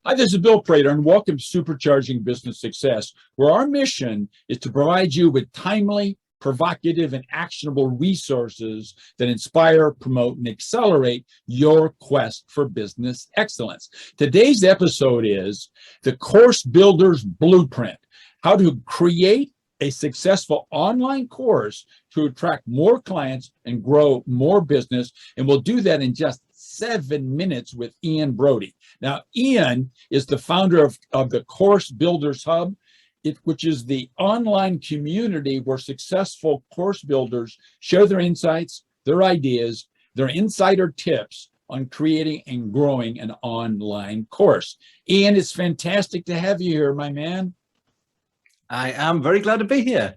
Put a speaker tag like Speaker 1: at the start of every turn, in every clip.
Speaker 1: Hi, this is Bill Prater, and welcome to Supercharging Business Success, where our mission is to provide you with timely, provocative, and actionable resources that inspire, promote, and accelerate your quest for business excellence. Today's episode is the Course Builder's Blueprint: how to create a successful online course to attract more clients and grow more business. And we'll do that in just 7 minutes with Ian Brodie. Now, Ian is the founder of the Course Builders Hub, which is the online community where successful course builders share their insights, their ideas, their insider tips on creating and growing an online course. Ian, it's fantastic to have you here, my man.
Speaker 2: I am very glad to be here.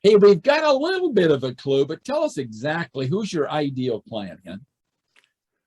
Speaker 1: Hey, we've got a little bit of a clue, but tell us exactly who's your ideal client, Ian?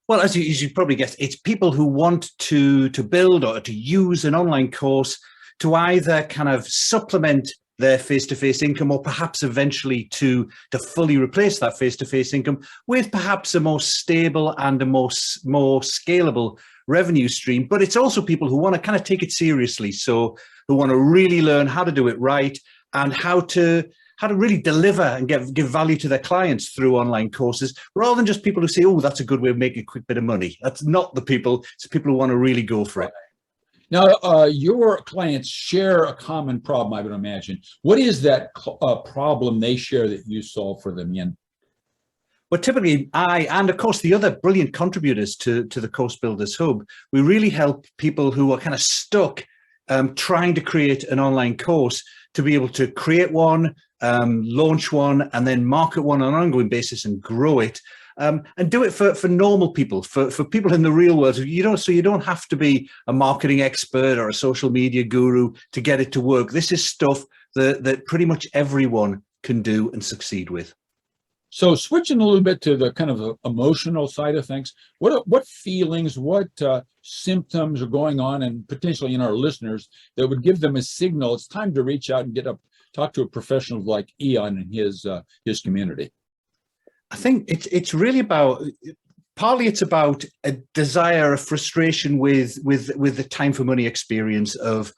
Speaker 2: Well, as you probably guessed, it's people who want to build or to use an online course to either kind of supplement their face-to-face income, or perhaps eventually to fully replace that face-to-face income with perhaps a more stable and a more scalable revenue stream. But it's also people who want to kind of take it seriously, so who want to really learn how to do it right and how to really deliver and give value to their clients through online courses, rather than just people who say, oh, that's a good way of making a quick bit of money. That's not the people. It's people who want to really go for it.
Speaker 1: Now, your clients share a common problem, I would imagine. What is that problem they share that you solve for them, Ian?
Speaker 2: Well, typically I, and of course the other brilliant contributors to the Course Builders Hub, we really help people who are kind of stuck trying to create an online course to be able to create one, launch one, and then market one on an ongoing basis and grow it. And do it for normal people, for people in the real world. So you don't have to be a marketing expert or a social media guru to get it to work. This is stuff that pretty much everyone can do and succeed with.
Speaker 1: So switching a little bit to the kind of emotional side of things, what feelings, what symptoms are going on, and potentially in our listeners that would give them a signal it's time to reach out and talk to a professional like Ian and his community?
Speaker 2: I think it's really about, partly it's about a desire, a frustration with the time for money experience of,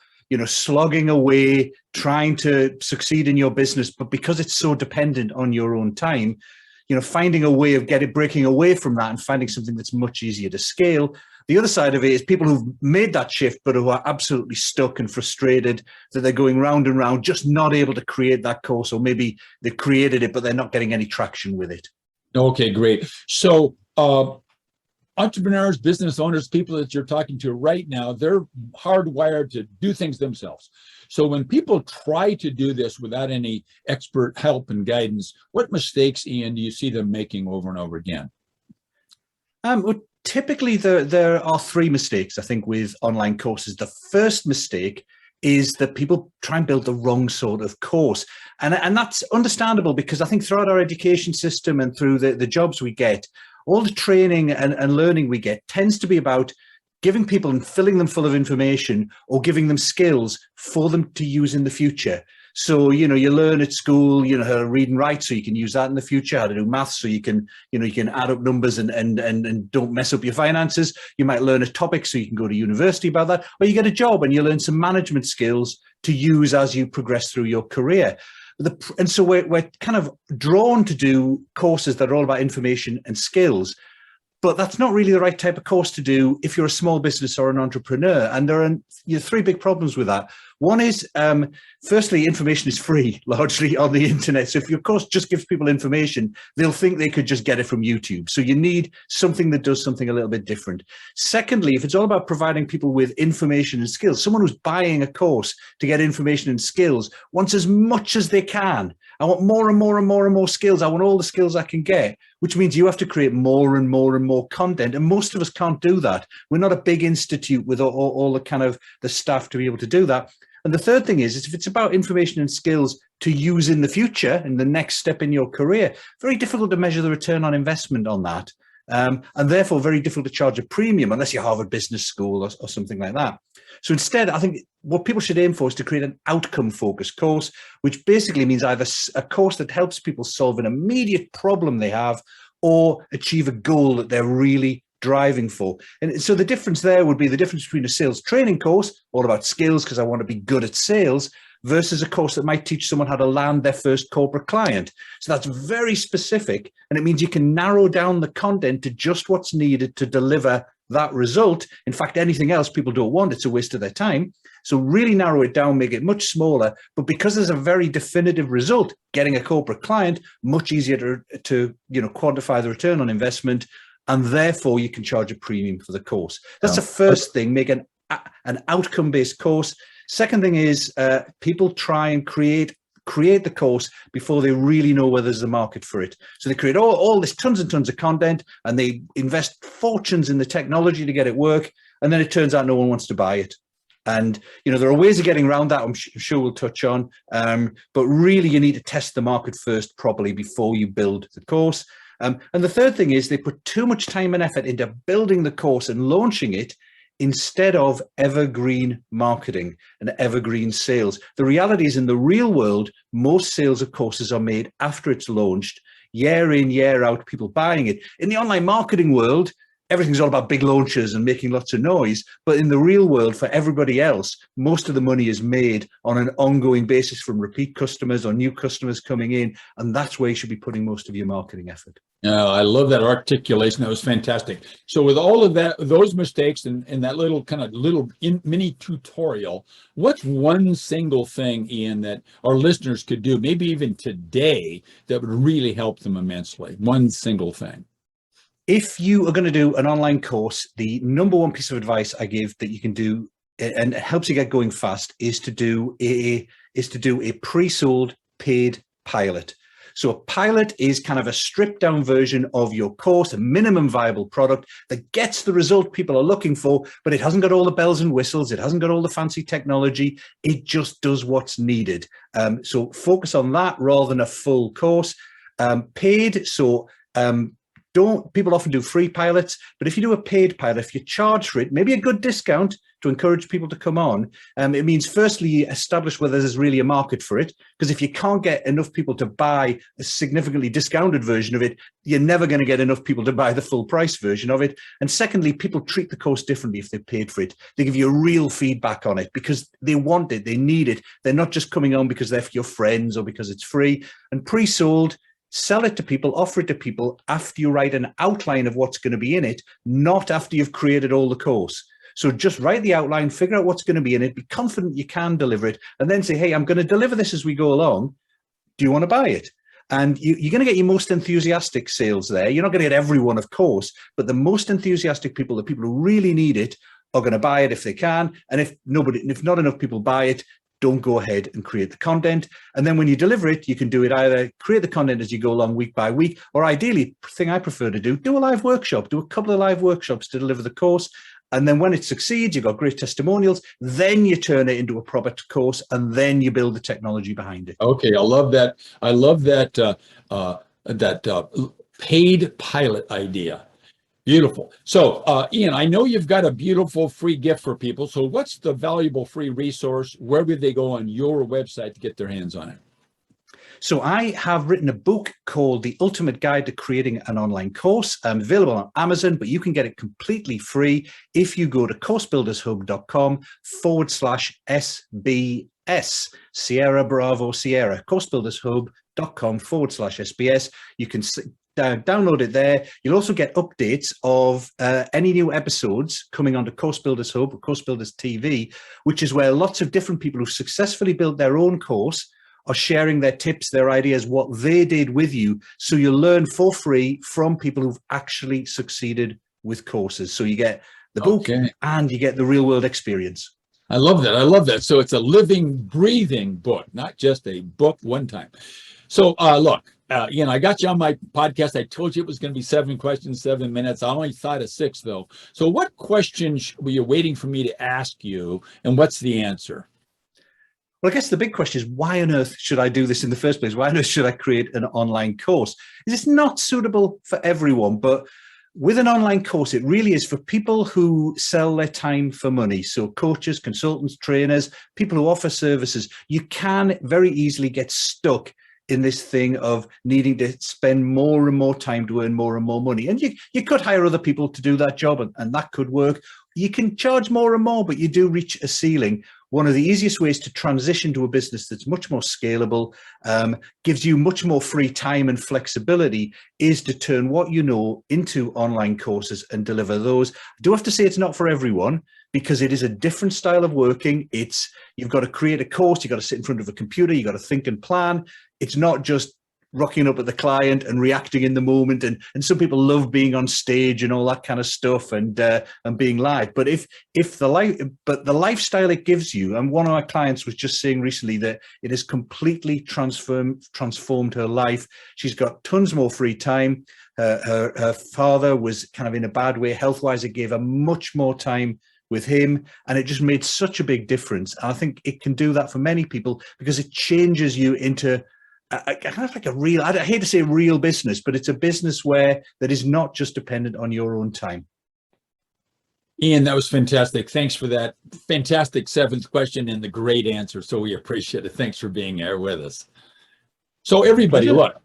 Speaker 2: slogging away, trying to succeed in your business, but because it's so dependent on your own time, finding a way of breaking away from that and finding something that's much easier to scale. The other side of it is people who've made that shift, but who are absolutely stuck and frustrated that they're going round and round, just not able to create that course, or maybe they've created it, but they're not getting any traction with it.
Speaker 1: Okay, great. So entrepreneurs, business owners, people that you're talking to right now, they're hardwired to do things themselves. So when people try to do this without any expert help and guidance, what mistakes, Ian, do you see them making over and over again?
Speaker 2: Well, typically there are three mistakes, I think, with online courses. The first mistake is that people try and build the wrong sort of course. And that's understandable, because I think throughout our education system and through the jobs we get, all the training and learning we get tends to be about giving people and filling them full of information, or giving them skills for them to use in the future. So, you learn at school, how to read and write, so you can use that in the future, how to do maths, so you can add up numbers and don't mess up your finances. You might learn a topic so you can go to university about that, or you get a job and you learn some management skills to use as you progress through your career. And so we're kind of drawn to do courses that are all about information and skills. But that's not really the right type of course to do if you're a small business or an entrepreneur. And there are three big problems with that. One is, firstly, information is free, largely on the internet. So if your course just gives people information, they'll think they could just get it from YouTube. So you need something that does something a little bit different. Secondly, if it's all about providing people with information and skills, someone who's buying a course to get information and skills wants as much as they can. I want more and more and more and more skills. I want all the skills I can get, which means you have to create more and more and more content. And most of us can't do that. We're not a big institute with all the kind of the staff to be able to do that. And the third thing is if it's about information and skills to use in the future, in the next step in your career, very difficult to measure the return on investment on that. And therefore very difficult to charge a premium unless you're Harvard Business School or something like that. So instead, I think what people should aim for is to create an outcome-focused course, which basically means either a course that helps people solve an immediate problem they have, or achieve a goal that they're really driving for. And so the difference there would be the difference between a sales training course, all about skills because I want to be good at sales, versus a course that might teach someone how to land their first corporate client. So that's very specific, and it means you can narrow down the content to just what's needed to deliver that result. In fact, anything else people don't want, it's a waste of their time. So really narrow it down, make it much smaller, but because there's a very definitive result, getting a corporate client, much easier to quantify the return on investment, and therefore you can charge a premium for the course. That's the first thing, make an outcome-based course. Second thing is people try and create the course before they really know whether there's a market for it. So they create all this tons and tons of content, and they invest fortunes in the technology to get it work, and then it turns out no one wants to buy it. And there are ways of getting around that, I'm sure we'll touch on, but really you need to test the market first properly before you build the course. And the third thing is they put too much time and effort into building the course and launching it instead of evergreen marketing and evergreen sales. The reality is, in the real world, most sales of courses are made after it's launched, year in, year out, people buying it. In the online marketing world, everything's all about big launches and making lots of noise. But in the real world, for everybody else, most of the money is made on an ongoing basis from repeat customers or new customers coming in. And that's where you should be putting most of your marketing effort.
Speaker 1: I love that articulation. That was fantastic. So with all of that, those mistakes and that little mini tutorial, what's one single thing, Ian, that our listeners could do, maybe even today, that would really help them immensely? One single thing.
Speaker 2: If you are going to do an online course, the number one piece of advice I give that you can do, and it helps you get going fast, is to do a pre-sold paid pilot. So a pilot is kind of a stripped down version of your course, a minimum viable product that gets the result people are looking for, but it hasn't got all the bells and whistles. It hasn't got all the fancy technology. It just does what's needed. So focus on that rather than a full course. Paid, so people often do free pilots, but if you do a paid pilot, if you charge for it, maybe a good discount to encourage people to come on, it means firstly you establish whether there's really a market for it, because if you can't get enough people to buy a significantly discounted version of it, you're never going to get enough people to buy the full price version of it. And secondly, people treat the course differently if they paid for it. They give you real feedback on it because they want it, they need it. They're not just coming on because they're for your friends or because it's free. And pre-sold, sell it to people, offer it to people after you write an outline of what's going to be in it, not after you've created all the course. So just write the outline, figure out what's going to be in it, be confident you can deliver it, and then say, hey, I'm going to deliver this as we go along. Do you want to buy it? And you're going to get your most enthusiastic sales there. You're not going to get everyone, of course, but the most enthusiastic people, the people who really need it, are going to buy it if they can. And if not enough people buy it, don't go ahead and create the content. And then when you deliver it, you can do it either create the content as you go along week by week, or ideally, thing I prefer to do a live workshop, do a couple of live workshops to deliver the course. And then when it succeeds, you've got great testimonials, then you turn it into a proper course, and then you build the technology behind it.
Speaker 1: Okay, I love that. I love that paid pilot idea. Beautiful. So, Ian, I know you've got a beautiful free gift for people. So what's the valuable free resource? Where would they go on your website to get their hands on it?
Speaker 2: So I have written a book called The Ultimate Guide to Creating an Online Course, available on Amazon, but you can get it completely free if you go to coursebuildershub.com/SBS, Sierra Bravo Sierra, coursebuildershub.com/SBS. You can download it there. You'll also get updates of any new episodes coming onto Course Builders Hub or Course Builders TV, which is where lots of different people who've successfully built their own course are sharing their tips, their ideas, what they did with you. So you'll learn for free from people who've actually succeeded with courses. So you get the book and you get the real world experience.
Speaker 1: I love that. I love that. So it's a living, breathing book, not just a book one time. So look, Ian, I got you on my podcast. I told you it was going to be 7 questions, 7 minutes. I only thought of 6 though. So what questions were you waiting for me to ask you, and what's the answer?
Speaker 2: Well, I guess the big question is, why on earth should I do this in the first place? Why on earth should I create an online course? It's not suitable for everyone, but with an online course, it really is for people who sell their time for money. So coaches, consultants, trainers, people who offer services. You can very easily get stuck in this thing of needing to spend more and more time to earn more and more money. And you could hire other people to do that job, and that could work. You can charge more and more, but you do reach a ceiling. One of the easiest ways to transition to a business that's much more scalable, gives you much more free time and flexibility, is to turn what you know into online courses and deliver those. I do have to say it's not for everyone, because it is a different style of working. You've got to create a course, you've got to sit in front of a computer, you've got to think and plan. It's not just rocking up at the client and reacting in the moment. And some people love being on stage and all that kind of stuff, and being live. But the lifestyle it gives you, and one of our clients was just saying recently that it has completely transformed her life. She's got tons more free time. Her father was kind of in a bad way health-wise. It gave her much more time with him, and it just made such a big difference. And I think it can do that for many people, because it changes you into kind of like a real, I hate to say real business, but it's a business that is not just dependent on your own time.
Speaker 1: Ian, that was fantastic. Thanks for that fantastic seventh question and the great answer. So we appreciate it. Thanks for being here with us. So everybody, look,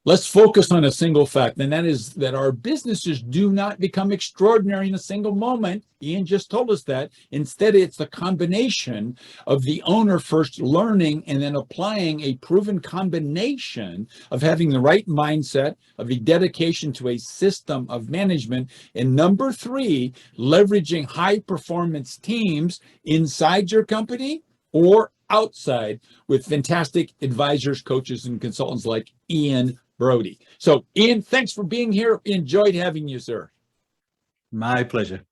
Speaker 1: let's focus on a single fact, and that is that our businesses do not become extraordinary in a single moment. Ian just told us that. Instead, it's the combination of the owner first learning and then applying a proven combination of having the right mindset, of a dedication to a system of management, and number three, leveraging high performance teams inside your company or outside with fantastic advisors, coaches, and consultants like Ian Brodie. So, Ian, thanks for being here. Enjoyed having you, sir.
Speaker 2: My pleasure.